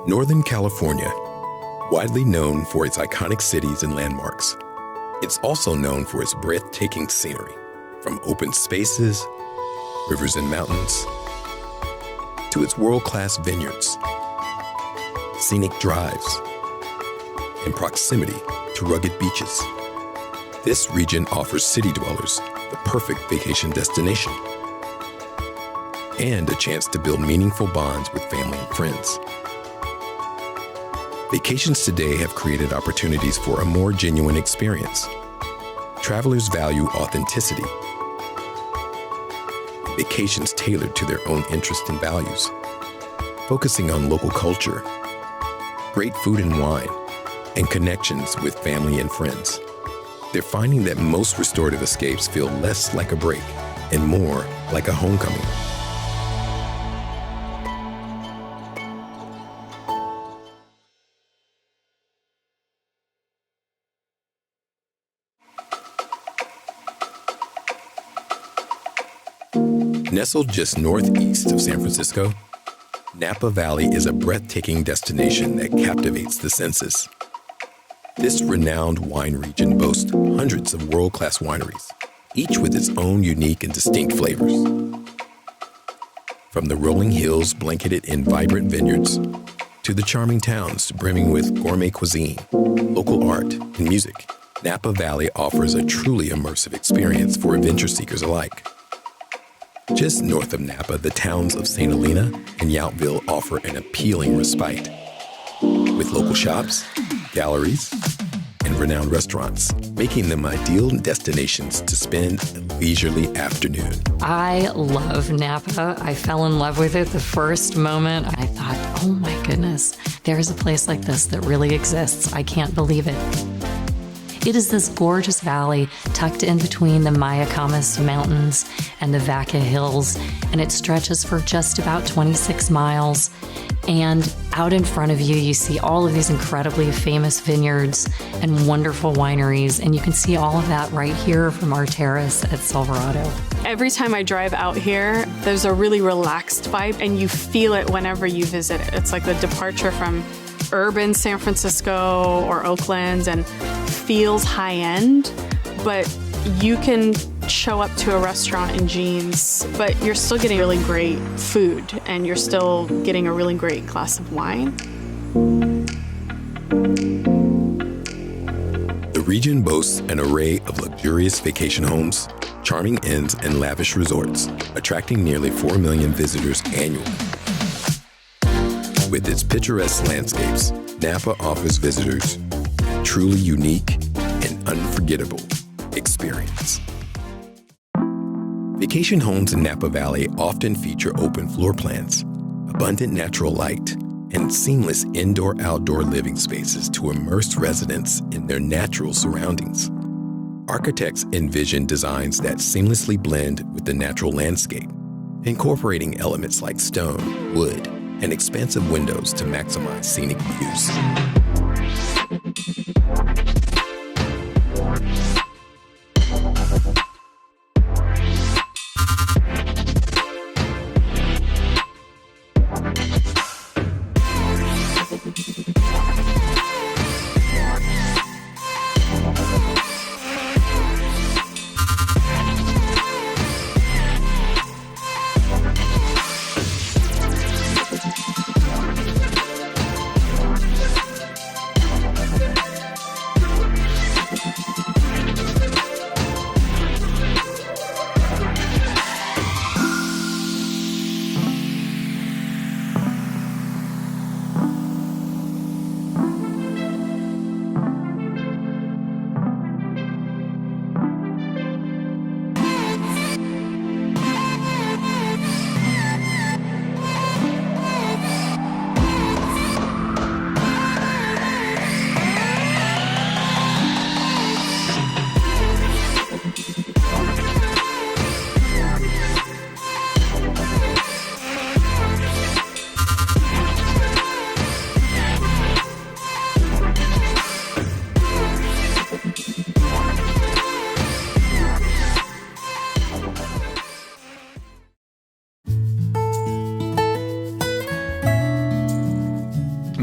Northern California, widely known for its iconic cities and landmarks, it's also known for its breathtaking scenery, from open spaces, rivers and mountains, to its world-class vineyards, scenic drives, and proximity to rugged beaches. This region offers city dwellers the perfect vacation destination and a chance to build meaningful bonds with family and friends. Vacations today have created opportunities for a more genuine experience. Travelers value authenticity, and vacations tailored to their own interests and values, focusing on local culture, great food and wine, and connections with family and friends. They're finding that most restorative escapes feel less like a break and more like a homecoming. Nestled just northeast of San Francisco, Napa Valley is a breathtaking destination that captivates the senses. This renowned wine region boasts hundreds of world-class wineries, each with its own unique and distinct flavors. From the rolling hills blanketed in vibrant vineyards, to the charming towns brimming with gourmet cuisine, local art, and music, Napa Valley offers a truly immersive experience for adventure seekers alike. Just north of Napa, the towns of St. Helena and Yountville offer an appealing respite, with local shops, galleries, and renowned restaurants, making them ideal destinations to spend a leisurely afternoon. I love Napa. I fell in love with it the first moment. I thought, oh my goodness, there's a place like this that really exists. I can't believe it. It is this gorgeous valley tucked in between the Mayacamas Mountains and the Vaca Hills, and it stretches for just about 26 miles. And out in front of you, you see all of these incredibly famous vineyards and wonderful wineries, and you can see all of that right here from our terrace at Silverado. Every time I drive out here, there's a really relaxed vibe, and you feel it whenever you visit it. It's like the departure from urban San Francisco or Oakland, and feels high-end, but you can show up to a restaurant in jeans, but you're still getting really great food, and you're still getting a really great glass of wine. The region boasts an array of luxurious vacation homes, charming inns, and lavish resorts, attracting nearly 4 million visitors annually. With its picturesque landscapes, Napa offers visitors a truly unique and unforgettable experience. Vacation homes in Napa Valley often feature open floor plans, abundant natural light, and seamless indoor-outdoor living spaces to immerse residents in their natural surroundings. Architects envision designs that seamlessly blend with the natural landscape, incorporating elements like stone, wood, and expansive windows to maximize scenic views.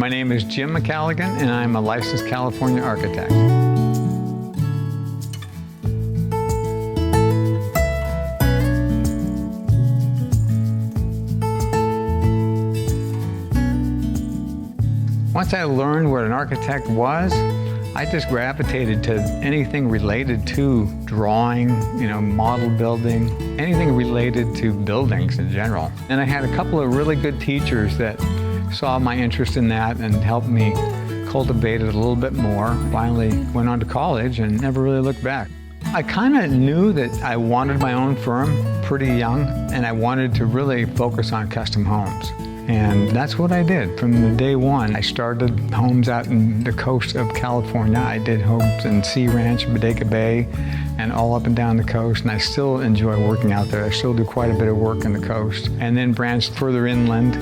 My name is Jim McCalligan, and I'm a licensed California architect. Once I learned what an architect was, I just gravitated to anything related to drawing, model building, anything related to buildings in general. And I had a couple of really good teachers that saw my interest in that and helped me cultivate it a little bit more. Finally went on to college and never really looked back. I kind of knew that I wanted my own firm pretty young, and I wanted to really focus on custom homes. And that's what I did from the day one. I started homes out in the coast of California. I did homes in Sea Ranch, Bodega Bay, and all up and down the coast. And I still enjoy working out there. I still do quite a bit of work on the coast. And then branched further inland.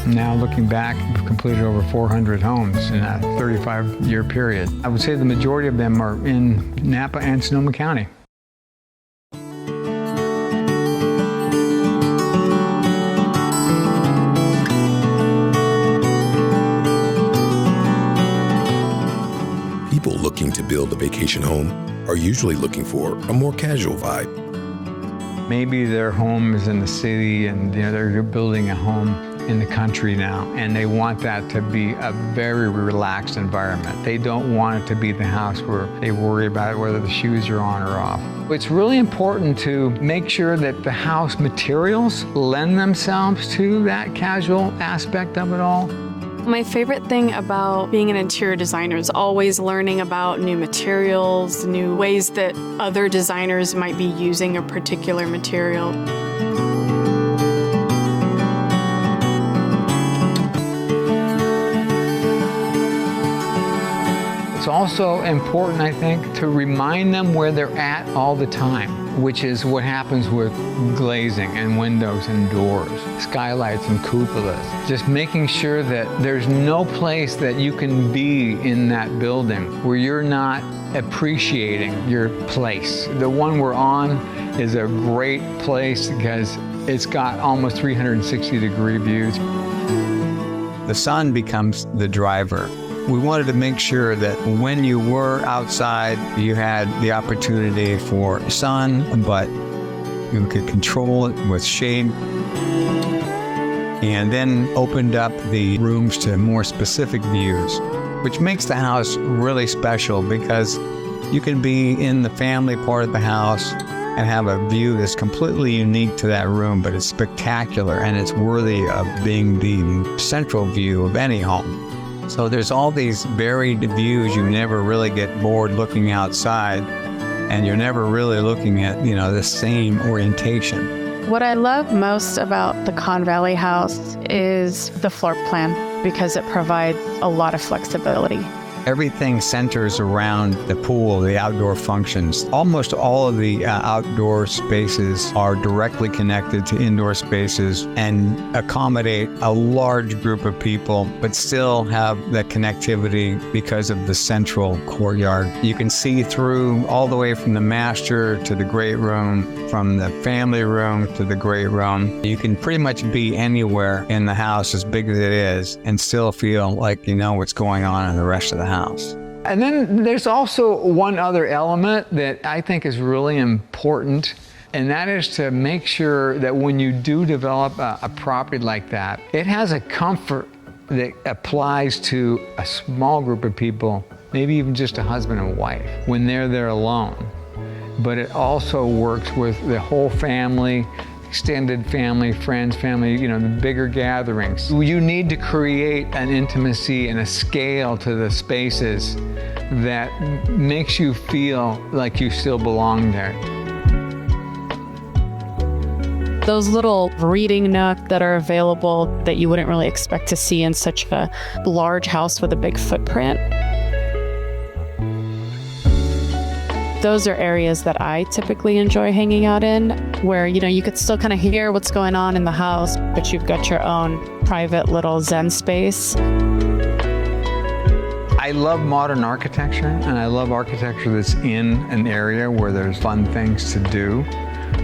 Now looking back, we've completed over 400 homes in a 35-year period. I would say the majority of them are in Napa and Sonoma County. People looking to build a vacation home are usually looking for a more casual vibe. Maybe their home is in the city and they're building a home in the country now, and they want that to be a very relaxed environment. They don't want it to be the house where they worry about whether the shoes are on or off. It's really important to make sure that the house materials lend themselves to that casual aspect of it all. My favorite thing about being an interior designer is always learning about new materials, new ways that other designers might be using a particular material. It's also important, I think, to remind them where they're at all the time, which is what happens with glazing and windows and doors, skylights and cupolas. Just making sure that there's no place that you can be in that building where you're not appreciating your place. The one we're on is a great place because it's got almost 360-degree views. The sun becomes the driver. We wanted to make sure that when you were outside, you had the opportunity for sun, but you could control it with shade. And then opened up the rooms to more specific views, which makes the house really special because you can be in the family part of the house and have a view that's completely unique to that room, but it's spectacular and it's worthy of being the central view of any home. So there's all these varied views. You never really get bored looking outside, and you're never really looking at, the same orientation. What I love most about the Conn Valley house is the floor plan because it provides a lot of flexibility. Everything centers around the pool, the outdoor functions. Almost all of the outdoor spaces are directly connected to indoor spaces and accommodate a large group of people, but still have that connectivity because of the central courtyard. You can see through all the way from the master to the great room, from the family room to the great room. You can pretty much be anywhere in the house, as big as it is, and still feel like you know what's going on in the rest of the house. And then there's also one other element that I think is really important, and that is to make sure that when you do develop a property like that, it has a comfort that applies to a small group of people, maybe even just a husband and wife, when they're there alone. But it also works with the whole family, extended family, friends, family, the bigger gatherings. You need to create an intimacy and a scale to the spaces that makes you feel like you still belong there. Those little reading nook that are available that you wouldn't really expect to see in such a large house with a big footprint. Those are areas that I typically enjoy hanging out in, where, you could still kind of hear what's going on in the house, but you've got your own private little Zen space. I I love modern architecture, and I love architecture that's in an area where there's fun things to do.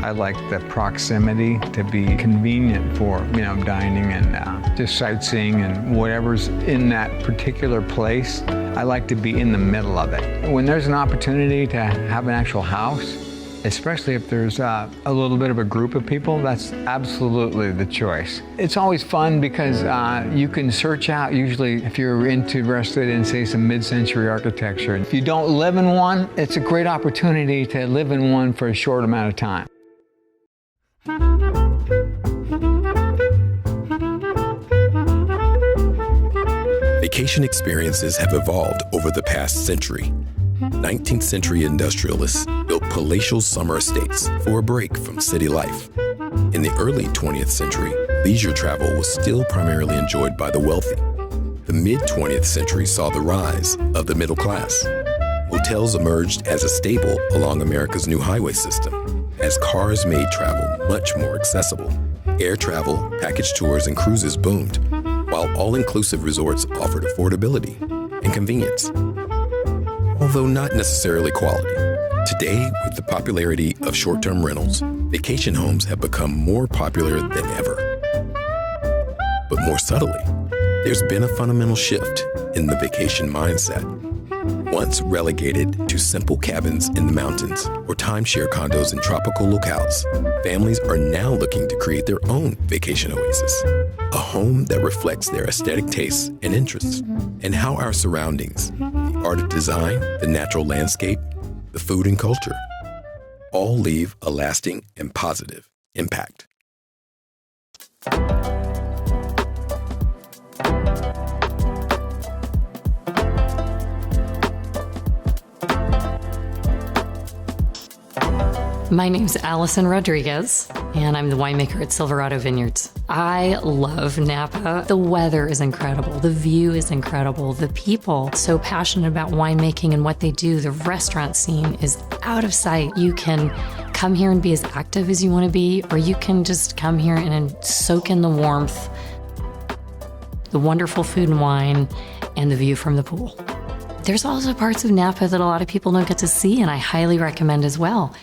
I like the proximity to be convenient for, dining and just sightseeing and whatever's in that particular place. I like to be in the middle of it. When there's an opportunity to have an actual house, especially if there's a little bit of a group of people, that's absolutely the choice. It's always fun because you can search out, usually if you're interested in, say, some mid-century architecture. If you don't live in one, it's a great opportunity to live in one for a short amount of time. Vacation experiences have evolved over the past century. 19th century industrialists built palatial summer estates for a break from city life. In the early 20th century, leisure travel was still primarily enjoyed by the wealthy. The mid-20th century saw the rise of the middle class. Hotels emerged as a staple along America's new highway system, as cars made travel much more accessible. Air travel, package tours, and cruises boomed, while all-inclusive resorts offered affordability and convenience, although not necessarily quality. Today, with the popularity of short-term rentals, vacation homes have become more popular than ever. But more subtly, there's been a fundamental shift in the vacation mindset. Once relegated to simple cabins in the mountains or timeshare condos in tropical locales, families are now looking to create their own vacation oasis, a home that reflects their aesthetic tastes and interests, and how our surroundings, the art of design, the natural landscape, the food and culture, all leave a lasting and positive impact. My name's Alison Rodriguez, and I'm the winemaker at Silverado Vineyards. I love Napa. The weather is incredible. The view is incredible. The people so passionate about winemaking and what they do. The restaurant scene is out of sight. You can come here and be as active as you want to be, or you can just come here and soak in the warmth, the wonderful food and wine, and the view from the pool. There's also parts of Napa that a lot of people don't get to see, and I highly recommend as well.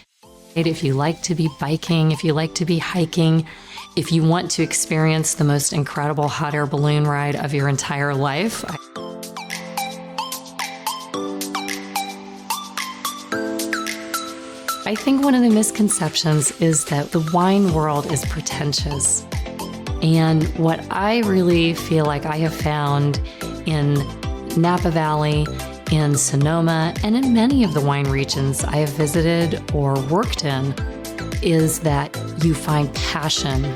If you like to be biking, if you like to be hiking, if you want to experience the most incredible hot air balloon ride of your entire life, I think one of the misconceptions is that the wine world is pretentious. And what I really feel like I have found in Napa Valley, in Sonoma, and in many of the wine regions I have visited or worked in, is that you find passion.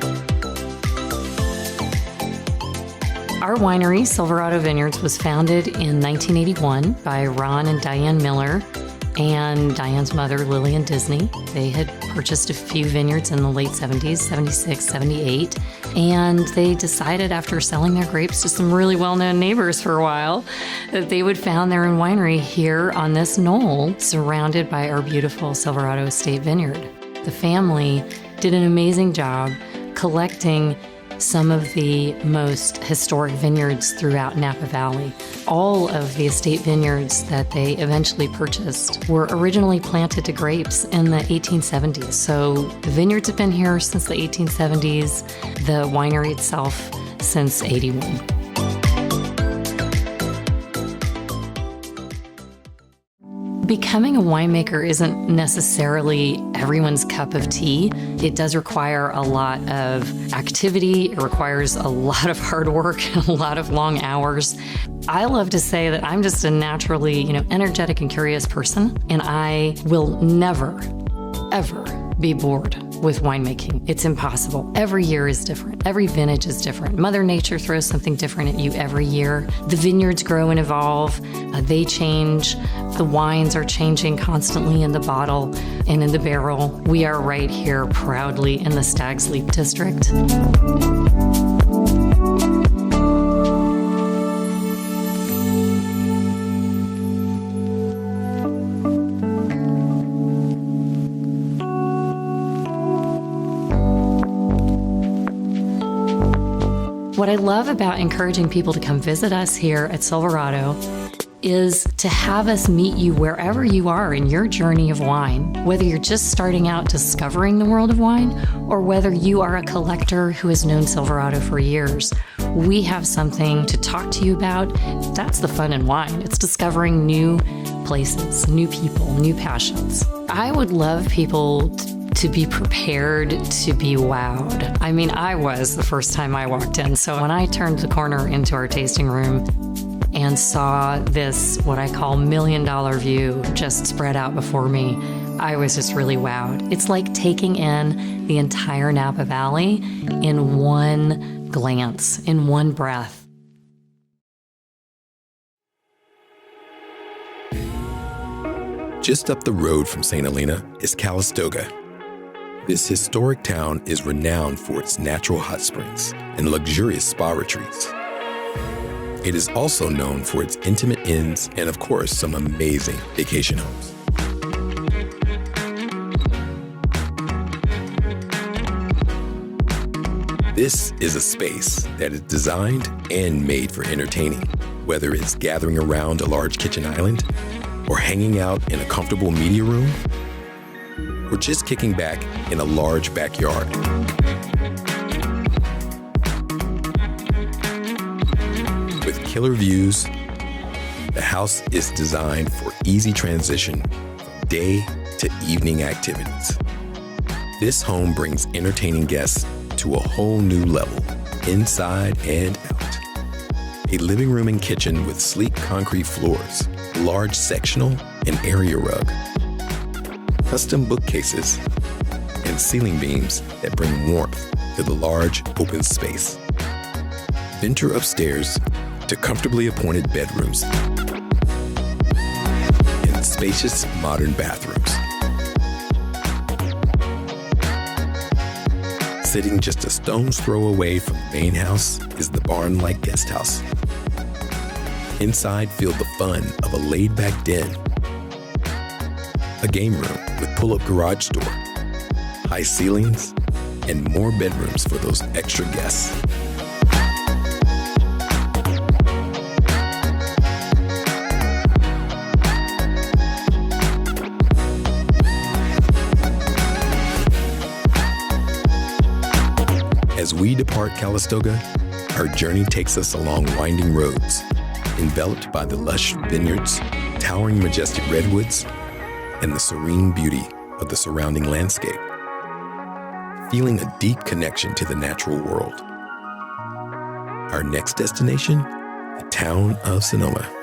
Our winery, Silverado Vineyards, was founded in 1981 by Ron and Diane Miller and Diane's mother, Lillian Disney. They had purchased a few vineyards in the late 70s, 76, 78, and they decided after selling their grapes to some really well-known neighbors for a while that they would found their own winery here on this knoll surrounded by our beautiful Silverado Estate Vineyard. The family did an amazing job collecting some of the most historic vineyards throughout Napa Valley. All of the estate vineyards that they eventually purchased were originally planted to grapes in the 1870s. So the vineyards have been here since the 1870s, the winery itself since 81. Becoming a winemaker isn't necessarily everyone's cup of tea. It does require a lot of activity. It requires a lot of hard work and a lot of long hours. I love to say that I'm just a naturally, energetic and curious person, and I will never, ever be bored with winemaking. It's impossible. Every year is different. Every vintage is different. Mother Nature throws something different at you every year. The vineyards grow and evolve. They change. The wines are changing constantly in the bottle and in the barrel. We are right here proudly in the Stag's Leap District. What I love about encouraging people to come visit us here at Silverado is to have us meet you wherever you are in your journey of wine, whether you're just starting out discovering the world of wine or whether you are a collector who has known Silverado for years. We have something to talk to you about. That's the fun in wine. It's discovering new places, new people, new passions. I would love people to be prepared to be wowed. I mean, I was the first time I walked in. So when I turned the corner into our tasting room and saw this, what I call $1 million view just spread out before me, I was just really wowed. It's like taking in the entire Napa Valley in one glance, in one breath. Just up the road from St. Helena is Calistoga. This historic town is renowned for its natural hot springs and luxurious spa retreats. It is also known for its intimate inns and, of course, some amazing vacation homes. This is a space that is designed and made for entertaining, whether it's gathering around a large kitchen island or hanging out in a comfortable media room, or just kicking back in a large backyard. With killer views, the house is designed for easy transition from day to evening activities. This home brings entertaining guests to a whole new level, inside and out. A living room and kitchen with sleek concrete floors, large sectional and area rug, custom bookcases, and ceiling beams that bring warmth to the large open space. Venture upstairs to comfortably appointed bedrooms and spacious modern bathrooms. Sitting just a stone's throw away from the main house is the barn-like guest house. Inside, feel the fun of a laid-back den, a game room with pull-up garage door, high ceilings, and more bedrooms for those extra guests. As we depart Calistoga, our journey takes us along winding roads, enveloped by the lush vineyards, towering majestic redwoods, and the serene beauty of the surrounding landscape, feeling a deep connection to the natural world. Our next destination, the town of Sonoma.